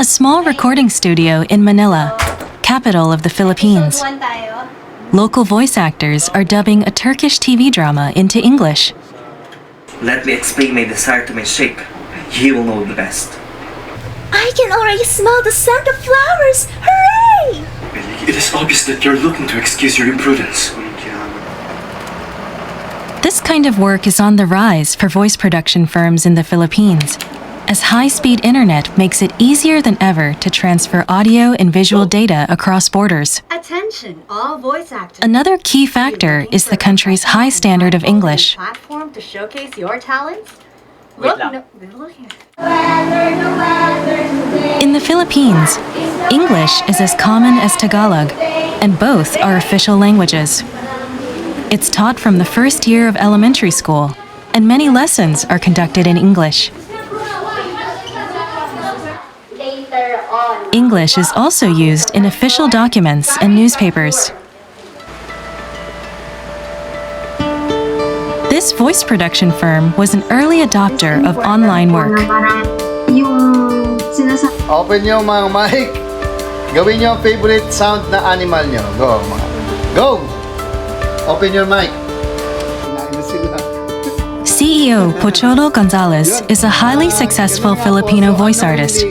small recording studio in Manila, capital of the Philippines. Local voice actors are dubbing a Turkish TV drama into English. Let me explain my desire to my sheikh. He will know the best. I can already smell the scent of flowers! Hooray! It is obvious that you're looking to excuse your imprudence. This kind of work is on the rise for voice production firms in the Philippines, as high-speed internet makes it easier than ever to transfer audio and visual data across borders. Attention, all voice actors. Another key factor is the country's high standard of English. Platform to showcase your talents. Wait lang. Look here. In the Philippines, English is as common as Tagalog, and both are official languages. It's taught from the first year of elementary school, and many lessons are conducted in English. English is also used in official documents and newspapers. This voice production firm was an early adopter of online work. Open nyo mga mic. Gawin nyo ang favorite sound na animal nyo. Go, mga. Go! Open your mic. CEO Pocholo Gonzalez is a highly successful Filipino voice artist.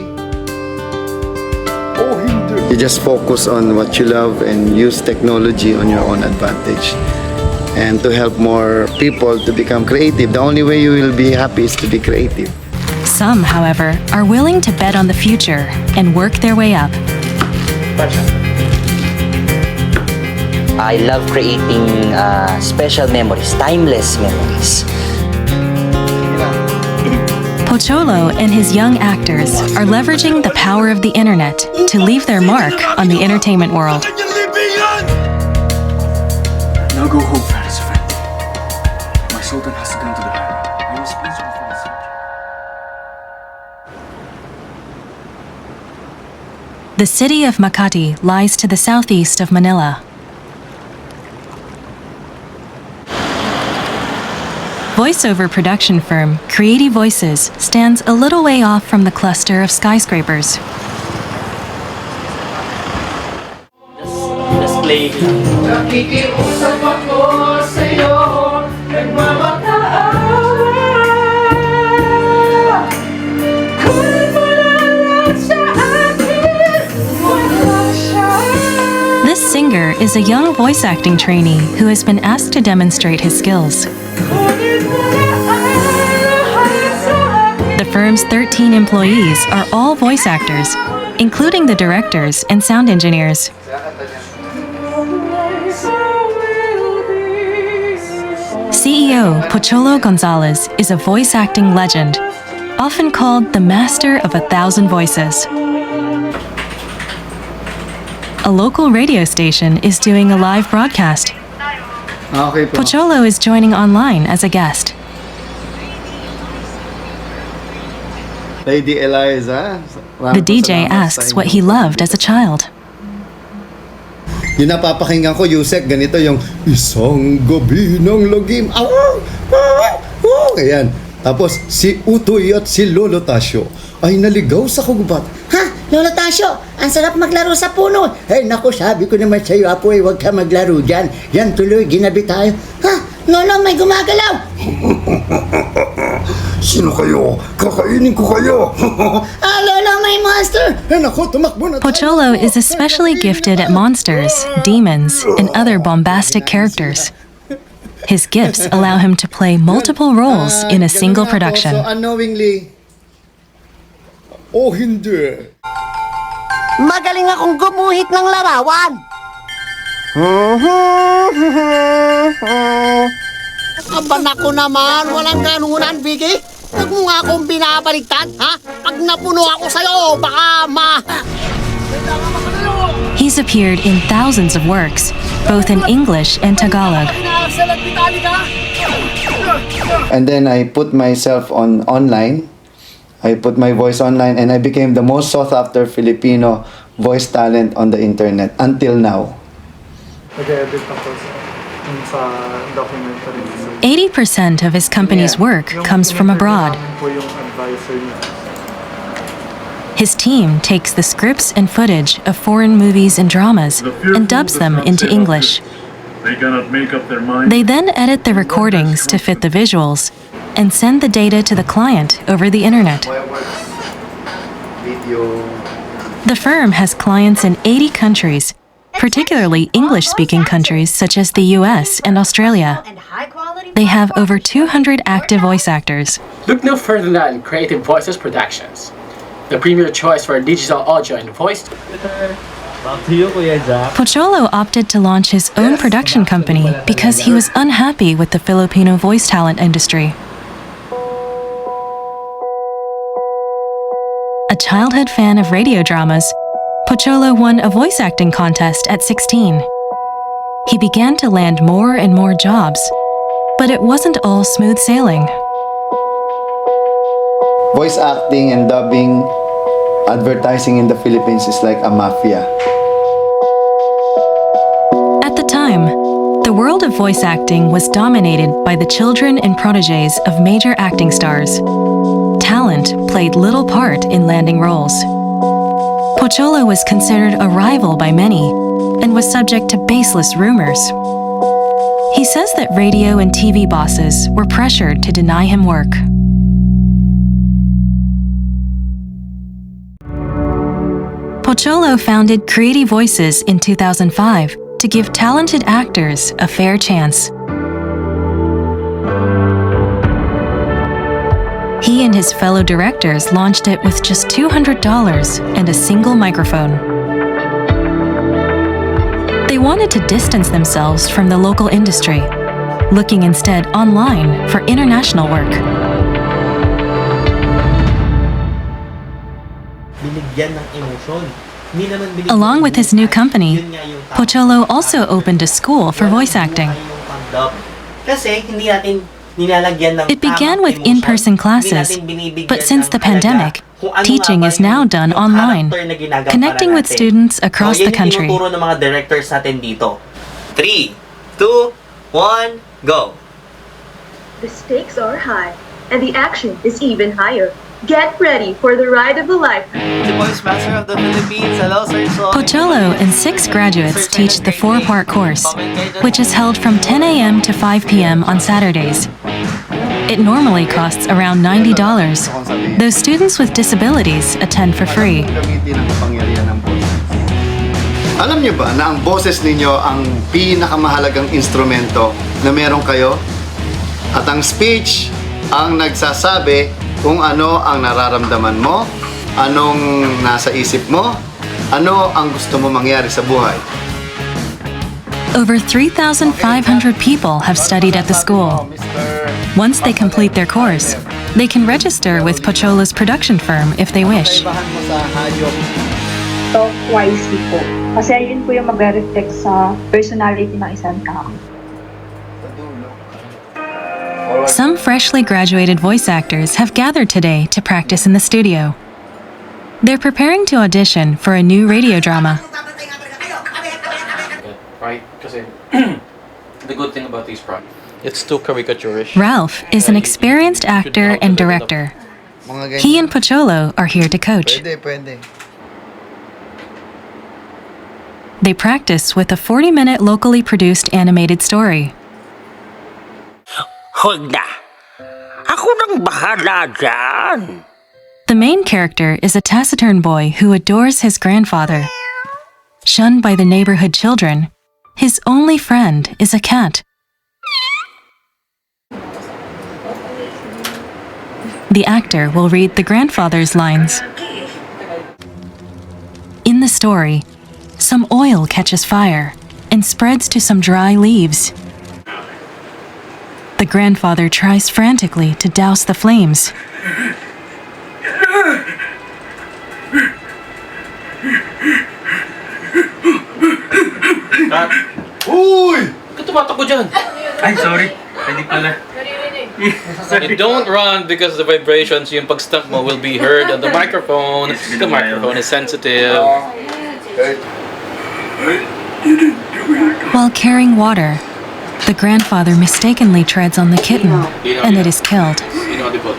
You just focus on what you love and use technology on your own advantage. And to help more people to become creative, the only way you will be happy is to be creative. Some, however, are willing to bet on the future and work their way up. I love creating special memories, timeless memories. Pocholo and his young actors are leveraging the power of the internet to leave their mark on the entertainment world. Now go home, Faris Effendi. My sultan has to come to the harem. I am responsible for the subject. The city of Makati lies to the southeast of Manila. Voiceover production firm Creative Voices stands a little way off from the cluster of skyscrapers. Just play. This singer is a young voice acting trainee who has been asked to demonstrate his skills. The firm's 13 employees are all voice actors, including the directors and sound engineers. CEO Pocholo Gonzalez is a voice acting legend, often called the master of 1,000 voices. A local radio station is doing a live broadcast. Okay po. Pocholo is joining online as a guest. Lady Eliza. The DJ asks what he loved as a child. Yung napapakinggan ko, Yusek, ganito yung isang gabi ng lagim. Ayan. Tapos, si Utoy at si Lolo Tasyo ay naligaw sa kugubat. Ha? Lolo Tasyo, ang sarap maglaro sa puno. Eh, naku, sabi ko naman sa'yo, Apoy, huwag ka maglaro dyan. Yan tuloy, ginabi tayo. Ha? Lolo, may gumagalaw. Sino kayo? Kakainin ko kayo. Lolo, may monster. Eh, naku, tumakbo na tayo. Pocholo is especially gifted at monsters, demons, and other bombastic characters. His gifts allow him to play multiple roles in a single production. So, unknowingly, hindi. Magaling akong gumuhit ng larawan. Aba naku naman, walang ganunan, Vicky. Huwag mo nga akong binabaligtad, ha? Pag napuno ako sa'yo, baka He's appeared in thousands of works, both in English and Tagalog. And then I put myself online. I put my voice online and I became the most sought after Filipino voice talent on the internet until now. 80% of his company's work comes from abroad. His team takes the scripts and footage of foreign movies and dramas and dubs them into English. They cannot make up their mind. They then edit the recordings to fit the visuals and send the data to the client over the internet. The firm has clients in 80 countries, particularly English-speaking countries such as the US and Australia. They have over 200 active voice actors. Look no further than Creative Voices Productions, the premier choice for digital audio and voice. Pocholo opted to launch his own production company because he was unhappy with the Filipino voice talent industry. A childhood fan of radio dramas, Pocholo won a voice acting contest at 16. He began to land more and more jobs, but it wasn't all smooth sailing. Voice acting and dubbing, advertising in the Philippines is like a mafia. At the time, the world of voice acting was dominated by the children and protégés of major acting stars. Talent played little part in landing roles. Pocholo was considered a rival by many and was subject to baseless rumors. He says that radio and TV bosses were pressured to deny him work. Pocholo founded Creative Voices in 2005 to give talented actors a fair chance. He and his fellow directors launched it with just $200 and a single microphone. They wanted to distance themselves from the local industry, looking instead online for international work. Along with his new company, Pocholo also opened a school for voice acting. It began with in-person classes, but since the pandemic, teaching is now done online, connecting with students across the country. 3, 2, 1, go! The stakes are high, and the action is even higher. Get ready for the ride of a lifetime. The VoiceMaster of the Philippines, hello Sir Son. Pocholo and 6 graduates teach the 4-part course, which is held from 10 a.m. to 5 p.m. on Saturdays. It normally costs around $90. Those students with disabilities attend for free. Alam niyo ba na ang boses ninyo ang pinakamahalagang instrumento na meron kayo? At ang speech ang nagsasabi kung ano ang nararamdaman mo, anong nasa isip mo, ano ang gusto mo mangyari sa buhay. Over 3,500 people have studied at the school. Once they complete their course, they can register with Pocholo's production firm if they wish. Talk wisely po. Kasi yun po yung mag-reflect sa personality ng isang tao. Some freshly graduated voice actors have gathered today to practice in the studio. They're preparing to audition for a new radio drama. Right? Kasi the good thing about these projects, it's too caricaturish. Ralph is an experienced actor and director. He and Pocholo are here to coach. They practice with a 40-minute locally produced animated story. Huwag na! Ako nang bahala dyan! The main character is a taciturn boy who adores his grandfather. Shunned by the neighborhood children, his only friend is a cat. The actor will read the grandfather's lines. In the story, some oil catches fire and spreads to some dry leaves. The grandfather tries frantically to douse the flames. Uy! Ba't tumatakbo dyan? Ay, sorry. Hindi pala. And don't run because the vibrations yung pag-stump mo will be heard on the microphone. The microphone is sensitive. While carrying water, the grandfather mistakenly treads on the kitten, and it is killed. Inaudible.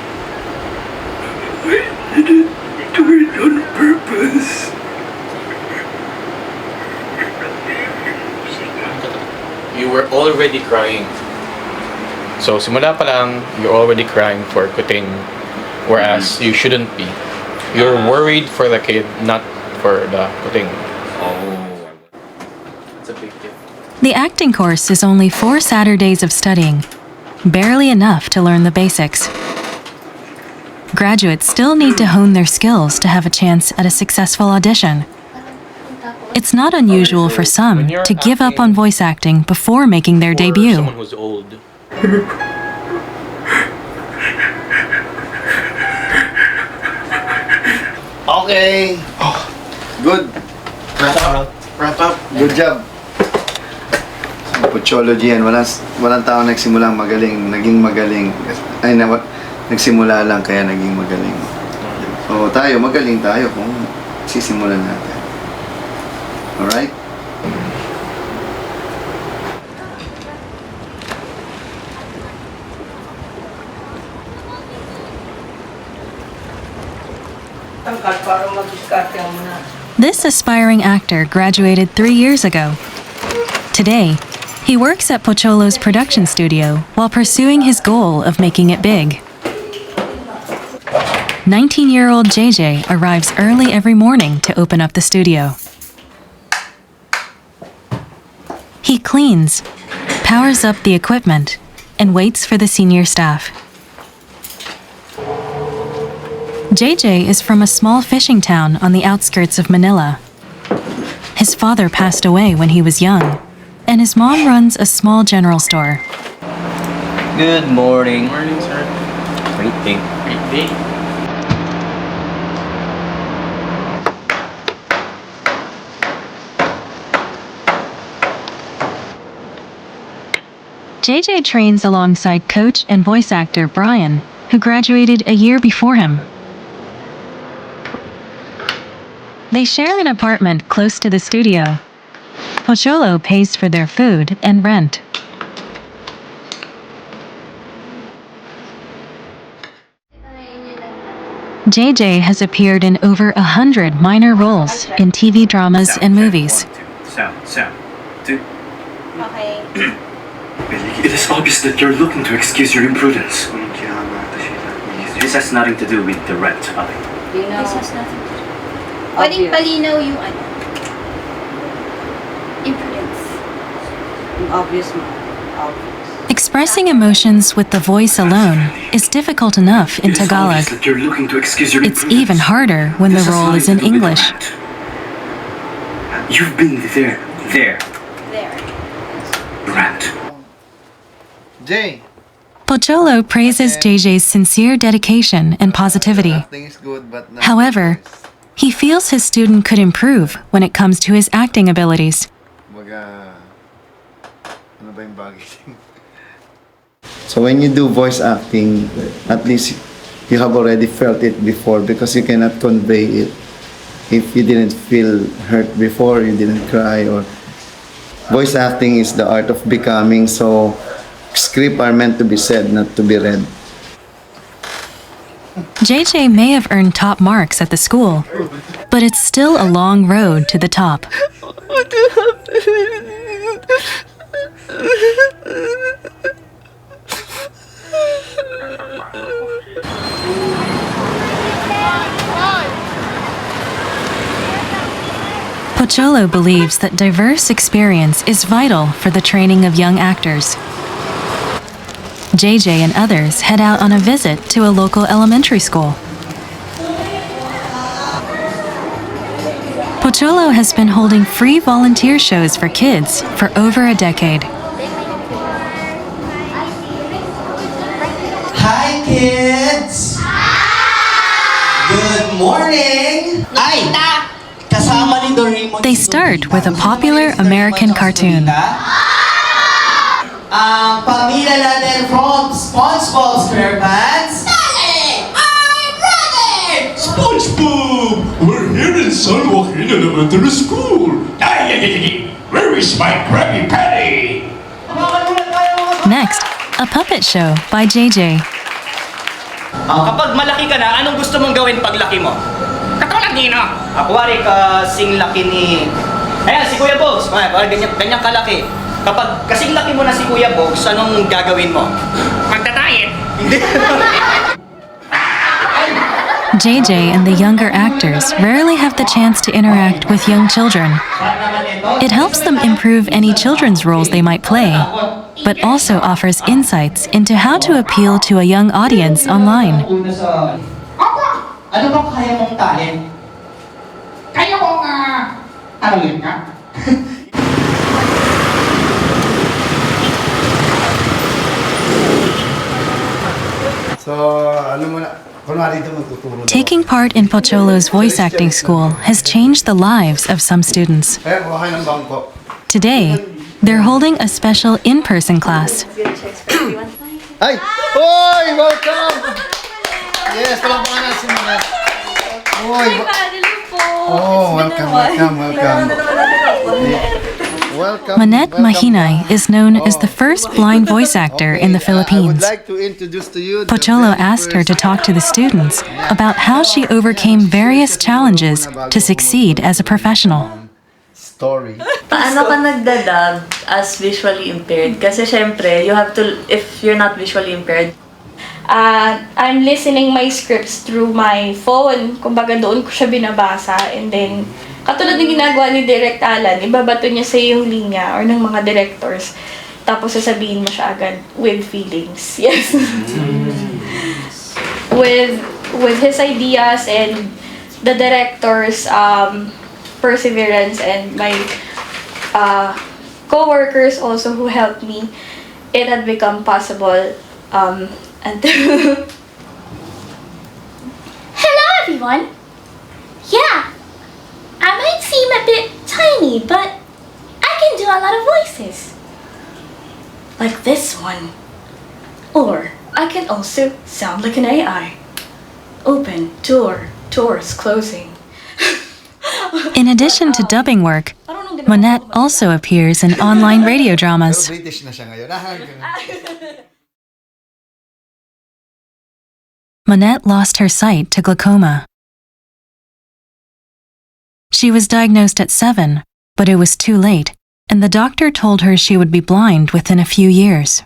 already crying. So simula pa lang, you're already crying for kuting, whereas you shouldn't be. You're worried for the kid, not for the kuting. Oh. That's a big difference. The acting course is only 4 Saturdays of studying, barely enough to learn the basics. Graduates still need to hone their skills to have a chance at a successful audition. It's not unusual for some to give up on voice acting before making their debut. Someone who's old. Okay. Good. Wrap up. Good job. Pochology yan. Walang tao nagsimulang magaling. Naging magaling. Ay, nagsimula lang kaya naging magaling. So tayo, magaling tayo kung sisimulan natin. Alright? This aspiring actor graduated 3 years ago. Today, he works at Pocholo's production studio while pursuing his goal of making it big. 19-year-old JJ arrives early every morning to open up the studio. He cleans, powers up the equipment, and waits for the senior staff. JJ is from a small fishing town on the outskirts of Manila. His father passed away when he was young, and his mom runs a small general store. Good morning. Morning, sir. Great day. Great day. JJ trains alongside coach and voice actor Brian, who graduated a year before him. They share an apartment close to the studio. Pocholo pays for their food and rent. JJ has appeared in over 100 minor roles in TV dramas and movies. Sound. 2. Okay. It is obvious that you're looking to excuse your imprudence. This has nothing to do with the rent, Ali. This has nothing to do. Pwedeng palinaw yung ano. Imprudence. Obvious. Expressing emotions with the voice alone is difficult enough in Tagalog. You're looking to excuse your It's even harder when the role is in English. You've been there. There. Rant. Jay. Pocholo praises JJ's sincere dedication and positivity. Acting is good, but not However, he feels his student could improve when it comes to his acting abilities. Ano ba yung bagay? So when you do voice acting, at least you have already felt it before because you cannot convey it. If you didn't feel hurt before, you didn't cry, or voice acting is the art of becoming, so scripts are meant to be said, not to be read. JJ may have earned top marks at the school, but it's still a long road to the top. What happened? Pocholo believes that diverse experience is vital for the training of young actors. JJ and others head out on a visit to a local elementary school. Pocholo has been holding free volunteer shows for kids for over a decade. Hi, kids! Good morning! Ay! Kasama ni Doraemon. They start with a popular American cartoon. Ang pamilya natin from SpongeBob SquarePants. I'm ready! SpongeBob! We're here in San Joaquin Elementary School. Where is my Krabby Patty? Next, a puppet show by JJ. Kapag malaki ka na, anong gusto mong gawin paglaki mo? Katulad nino. Akuwari ka sing laki ni... Ayan, si Kuya Bogs. Ganyan kalaki. Kapag kasing laki mo na si Kuya Box, anong gagawin mo? Magta-diet! Hindi. JJ and the younger actors rarely have the chance to interact with young children. It helps them improve any children's roles they might play, but also offers insights into how to appeal to a young audience online. Ano bang kaya mong talent? Kaya kong aralin ka? So, ano mo na, kunwari dito magtuturo. Taking part in Pocholo's voice acting school has changed the lives of some students. Eh, buhay ng bangko. Today, they're holding a special in-person class. Ay! Hoy! Welcome! Yes, palakpakan na si Manette. Hoy! Oh, welcome. Welcome. Manette Mahinay is known as the first blind voice actor in the Philippines. I would like to introduce to you Pocholo asked her to talk to the students about how she overcame various challenges to succeed as a professional. Story. Paano ka nagdadub as visually impaired? Kasi syempre, you have to, if you're not visually impaired, I'm listening my scripts through my phone. Kumbaga doon ko siya binabasa. And then, katulad ng ginagawa ni Direct Alan, ibabato niya sa yung linya or ng mga directors. Tapos sasabihin mo siya agad with feelings. Yes. with his ideas and the director's perseverance and my co-workers also who helped me, it had become possible. Hello, everyone. Yeah, I might seem a bit tiny, but I can do a lot of voices. like this one. Or I can also sound like an AI. Open, door, doors closing. In addition to dubbing work, Manette also appears in online radio dramas. British na siya ngayon. Manette lost her sight to glaucoma. She was diagnosed at 7, but it was too late, and the doctor told her she would be blind within a few years.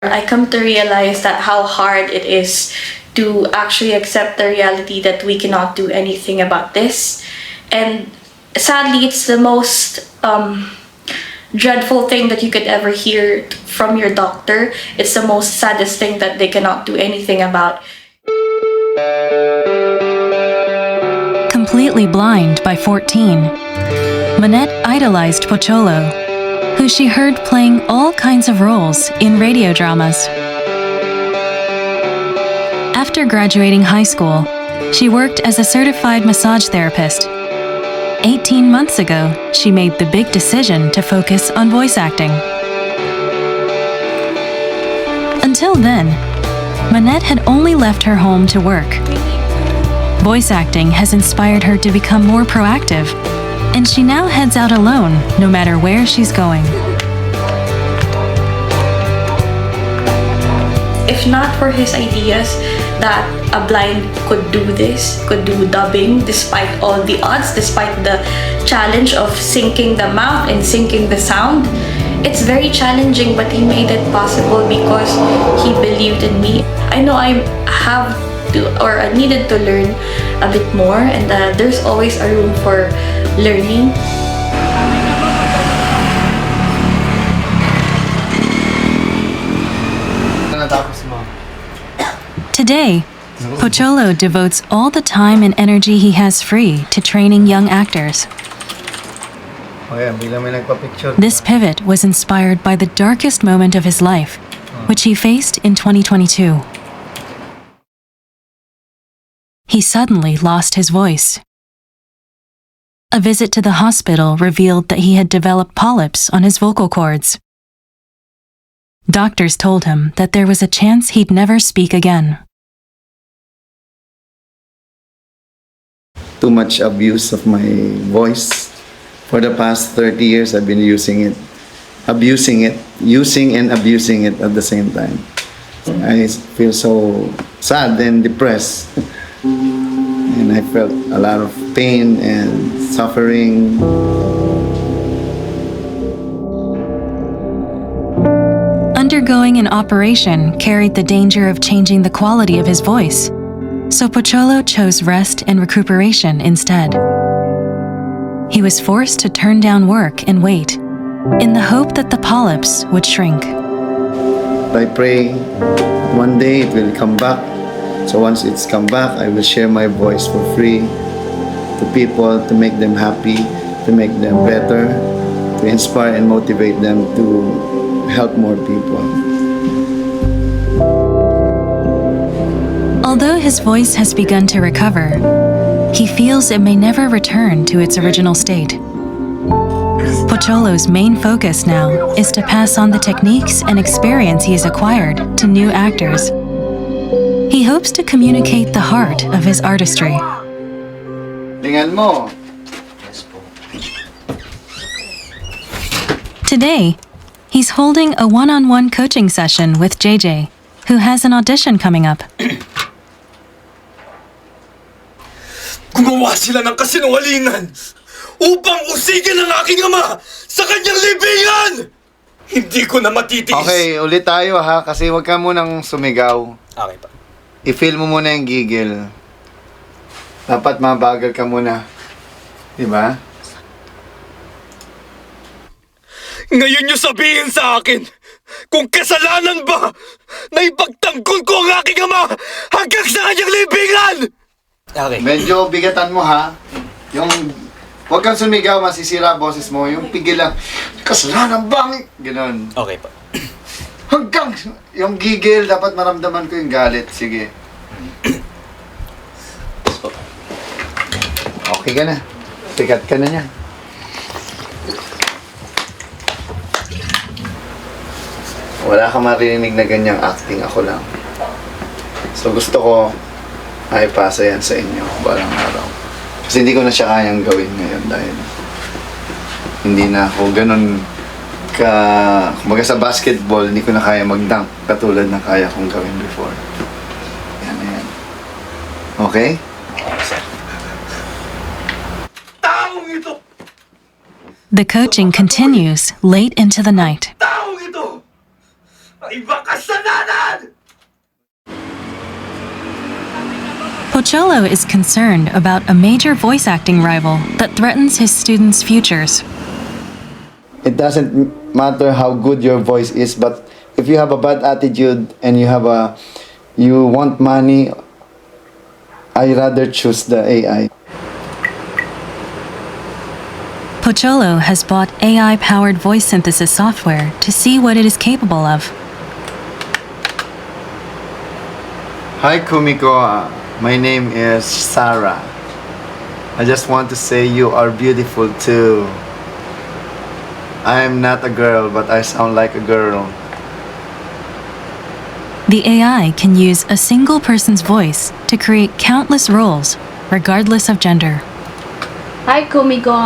I come to realize that how hard it is to actually accept the reality that we cannot do anything about this. And sadly, it's the most dreadful thing that you could ever hear from your doctor. It's the most saddest thing that they cannot do anything about. Completely blind by 14, Manette idolized Pocholo, who she heard playing all kinds of roles in radio dramas. After graduating high school, she worked as a certified massage therapist. 18 months ago, she made the big decision to focus on voice acting. Until then, Manette had only left her home to work. Voice acting has inspired her to become more proactive, and she now heads out alone, no matter where she's going. If not for his ideas that a blind could do this, could do dubbing despite all the odds, despite the challenge of syncing the mouth and syncing the sound, it's very challenging, but he made it possible because he believed in me. I know I have to, or I needed to learn a bit more, and there's always a room for learning. Today, Pocholo devotes all the time and energy he has free to training young actors. This pivot was inspired by the darkest moment of his life, which he faced in 2022. He suddenly lost his voice. A visit to the hospital revealed that he had developed polyps on his vocal cords. Doctors told him that there was a chance he'd never speak again. Too much abuse of my voice. For the past 30 years, I've been using it, using and abusing it at the same time. I feel so sad and depressed. And I felt a lot of pain and suffering. undergoing an operation carried the danger of changing the quality of his voice, so Pocholo chose rest and recuperation instead. He was forced to turn down work and wait, in the hope that the polyps would shrink. I pray one day it will come back. So once it's come back, I will share my voice for free to people, to make them happy, to make them better, to inspire and motivate them to help more people. Although his voice has begun to recover, he feels it may never return to its original state. Pocholo's main focus now is to pass on the techniques and experience he has acquired to new actors. He hopes to communicate the heart of his artistry. Tingnan mo. Today, he's holding a one-on-one coaching session with JJ, who has an audition coming up. Gumawa sila ng kasinungalingan upang usigin ang aking ama sa kanyang libingan! Hindi ko na matitiis. Okay, ulit tayo ha, kasi huwag ka munang sumigaw. Okay pa. I-feel mo muna yung gigil. Dapat mabagal ka muna. Diba? Ngayon niyo sabihin sa akin kung kasalanan ba na ipagtanggol ko ang aking ama hanggang sa kanyang libingan! Okay. Medyo bigatan mo ha. Yung, huwag kang sumigaw, masisira boses mo. Yung pigil lang, kasalanan bang? Ganon. Okay pa. Hanggang, yung gigil, dapat maramdaman ko yung galit. Sige. Okay ka na. Sikat ka na niyan. Wala ka marinig na ganyang acting, ako lang. So gusto ko ay pasa yan sa inyo balang araw. Kasi hindi ko na siya kayang gawin ngayon dahil hindi na ako ganun ka, kumbaga sa basketball, hindi ko na kaya mag-dunk katulad na kaya kong gawin before. Yan na yan. Okay? Taong ito! The coaching continues late into the night. Taong ito! Ay makasalanan! Pocholo is concerned about a major voice acting rival that threatens his students' futures. It doesn't matter how good your voice is, but if you have a bad attitude and you want money, I rather choose the AI. Pocholo has bought AI-powered voice synthesis software to see what it is capable of. Hi Kumiko, my name is Sarah. I just want to say you are beautiful too. I am not a girl, but I sound like a girl. The AI can use a single person's voice to create countless roles, regardless of gender. Hi Kumiko,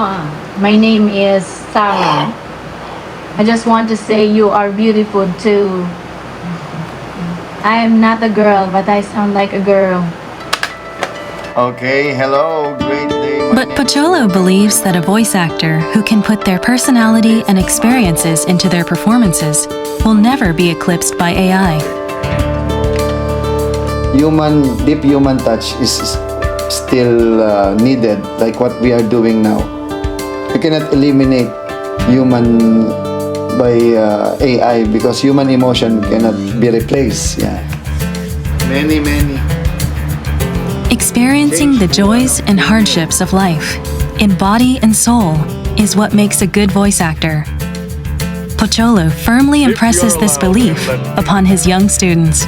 my name is Sarah. I just want to say you are beautiful too. I am not a girl, but I sound like a girl. Okay, hello, great day. But Pocholo believes that a voice actor who can put their personality and experiences into their performances will never be eclipsed by AI. Deep human touch is still needed, like what we are doing now. We cannot eliminate human by AI because human emotion cannot be replaced. Yeah. Many. Experiencing the joys and hardships of life, in body and soul, is what makes a good voice actor. Pocholo firmly impresses this belief upon his young students.